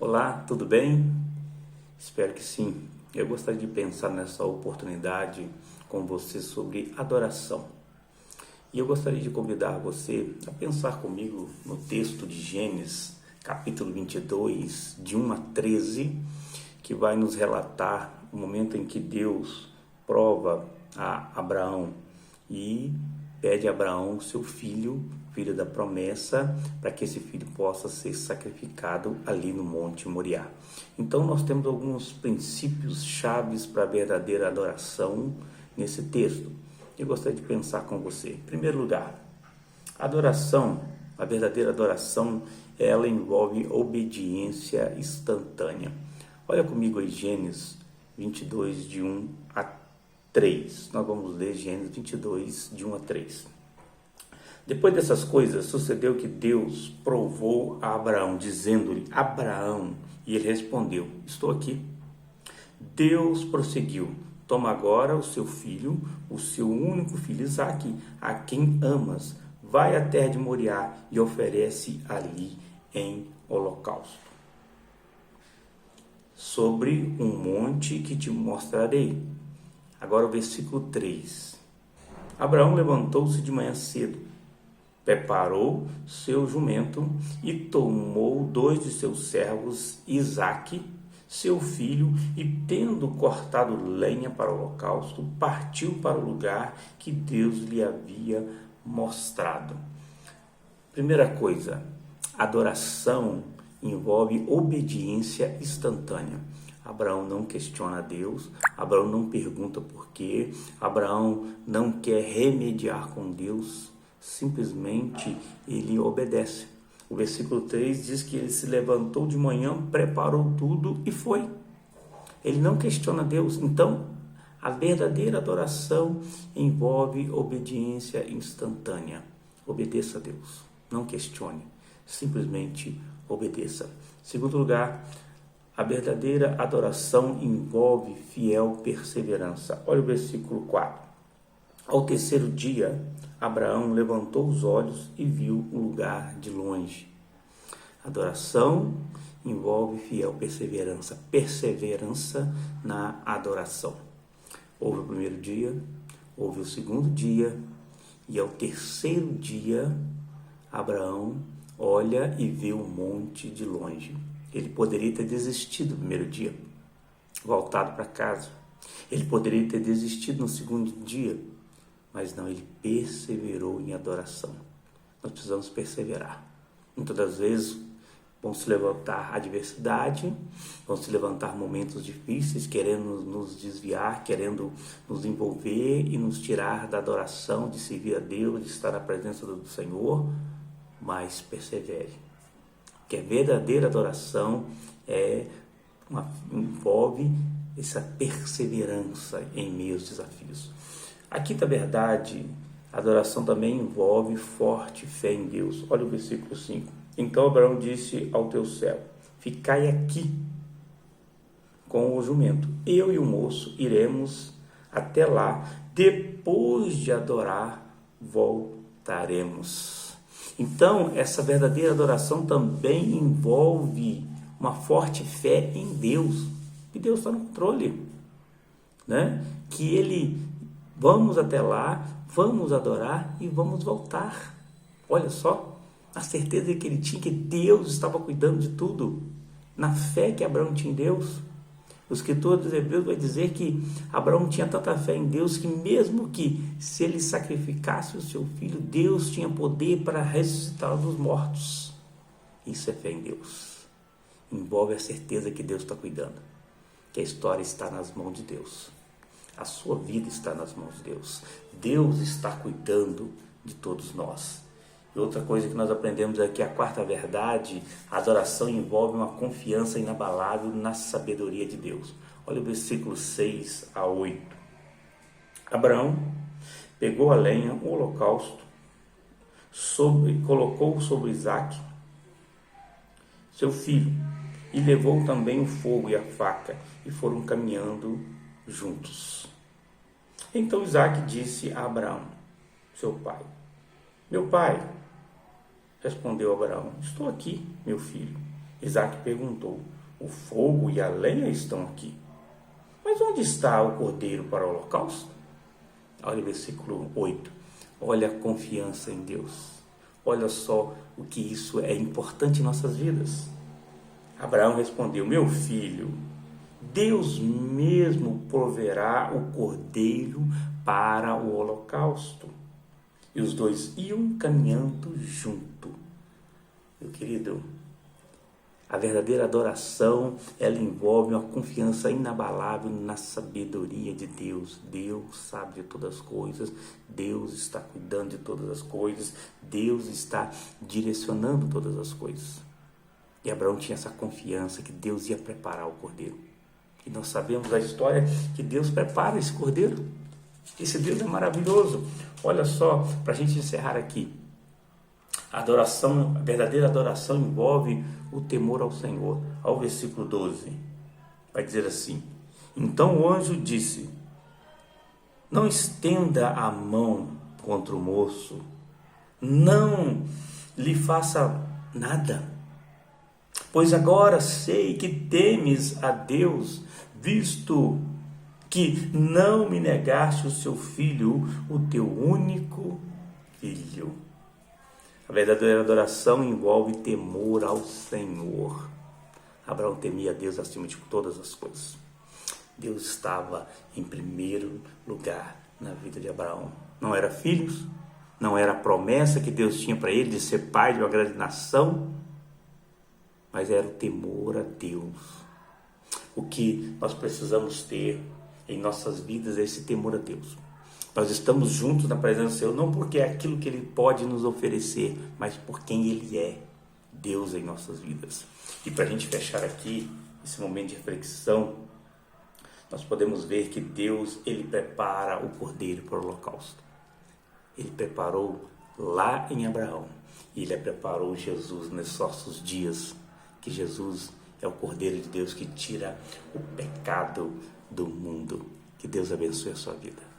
Olá, tudo bem? Espero que sim. Eu gostaria de pensar nessa oportunidade com você sobre adoração. E eu gostaria de convidar você a pensar comigo no texto de Gênesis, capítulo 22, de 1 a 13, que vai nos relatar o momento em que Deus prova a Abraão e pede a Abraão seu filho da promessa, para que esse filho possa ser sacrificado ali no Monte Moriá. Então nós temos alguns princípios chaves para a verdadeira adoração nesse texto. Eu gostaria de pensar com você. Em primeiro lugar, adoração, a verdadeira adoração, ela envolve obediência instantânea. Olha comigo aí Gênesis 22, de 1 a 3. Nós vamos ler Gênesis 22, de 1 a 3. Depois dessas coisas, sucedeu que Deus provou a Abraão, dizendo-lhe: Abraão, e ele respondeu: estou aqui. Deus prosseguiu: toma agora o seu filho, o seu único filho Isaque, a quem amas, vai à terra de Moriá e oferece ali em holocausto, sobre um monte que te mostrarei. Agora o versículo 3. Abraão levantou-se de manhã cedo, preparou seu jumento e tomou 2 de seus servos, Isaque, seu filho, e tendo cortado lenha para o holocausto, partiu para o lugar que Deus lhe havia mostrado. Primeira coisa, adoração envolve obediência instantânea. Abraão não questiona Deus, Abraão não pergunta por quê, Abraão não quer remediar com Deus, simplesmente ele obedece. O versículo 3 diz que ele se levantou de manhã, preparou tudo e foi. Ele não questiona Deus. Então, a verdadeira adoração envolve obediência instantânea. Obedeça a Deus, não questione, simplesmente obedeça. Segundo lugar, a verdadeira adoração envolve fiel perseverança. Olha o versículo 4. Ao terceiro dia, Abraão levantou os olhos e viu o lugar de longe. Adoração envolve fiel perseverança. Perseverança na adoração. Houve o primeiro dia, houve o segundo dia, e ao terceiro dia, Abraão olha e vê o monte de longe. Ele poderia ter desistido no primeiro dia, voltado para casa. Ele poderia ter desistido no segundo dia, mas não, ele perseverou em adoração. Nós precisamos perseverar. Muitas das vezes vão se levantar adversidade, vão se levantar momentos difíceis, querendo nos desviar, querendo nos envolver e nos tirar da adoração, de servir a Deus, de estar na presença do Senhor, mas persevere. Que a verdadeira adoração envolve essa perseverança em meio aos desafios. A quinta verdade, a adoração também envolve forte fé em Deus. Olha o versículo 5. Então Abraão disse ao teu servo: ficai aqui com o jumento. Eu e o moço iremos até lá. Depois de adorar, voltaremos. Então, essa verdadeira adoração também envolve uma forte fé em Deus. Que Deus está no controle, né? Que Ele... Vamos até lá, vamos adorar e vamos voltar. Olha só, a certeza que ele tinha que Deus estava cuidando de tudo. Na fé que Abraão tinha em Deus. O escritor dos Hebreus vai dizer que Abraão tinha tanta fé em Deus que mesmo que se ele sacrificasse o seu filho, Deus tinha poder para ressuscitá-lo dos mortos. Isso é fé em Deus. Envolve a certeza que Deus está cuidando. Que a história está nas mãos de Deus. A sua vida está nas mãos de Deus. Deus está cuidando de todos nós. E outra coisa que nós aprendemos é que a quarta verdade, a adoração envolve uma confiança inabalável na sabedoria de Deus. Olha o versículo 6 a 8. Abraão pegou a lenha, o holocausto, colocou sobre Isaque, seu filho, e levou também o fogo e a faca, e foram caminhando juntos. Então Isaque disse a Abraão, seu pai: meu pai. Respondeu Abraão: estou aqui, meu filho. Isaac perguntou: o fogo e a lenha estão aqui, mas onde está o cordeiro para o holocausto? Olha o versículo 8. Olha a confiança em Deus. Olha só o que isso é importante em nossas vidas. Abraão respondeu: meu filho, Deus mesmo proverá o cordeiro para o holocausto. E os dois iam caminhando junto. Meu querido, a verdadeira adoração, ela envolve uma confiança inabalável na sabedoria de Deus. Deus sabe de todas as coisas, Deus está cuidando de todas as coisas, Deus está direcionando todas as coisas. E Abraão tinha essa confiança que Deus ia preparar o cordeiro. E nós sabemos a história que Deus prepara esse cordeiro. Esse Deus é maravilhoso. Olha só, para a gente encerrar aqui. A adoração, a verdadeira adoração envolve o temor ao Senhor. Ao versículo 12, vai dizer assim: então o anjo disse: não estenda a mão contra o moço, não lhe faça nada, pois agora sei que temes a Deus, visto que não me negaste o seu filho, o teu único filho. A verdadeira adoração envolve temor ao Senhor. Abraão temia a Deus acima de todas as coisas. Deus estava em primeiro lugar na vida de Abraão. Não era filhos, não era a promessa que Deus tinha para ele de ser pai de uma grande nação, mas era o temor a Deus. O que nós precisamos ter em nossas vidas é esse temor a Deus. Nós estamos juntos na presença do Senhor, não porque é aquilo que Ele pode nos oferecer, mas por quem Ele é, Deus em nossas vidas. E para a gente fechar aqui, esse momento de reflexão, nós podemos ver que Deus, Ele prepara o cordeiro para o holocausto. Ele preparou lá em Abraão, e Ele preparou Jesus nesses nossos dias, que Jesus é o cordeiro de Deus que tira o pecado do mundo. Que Deus abençoe a sua vida.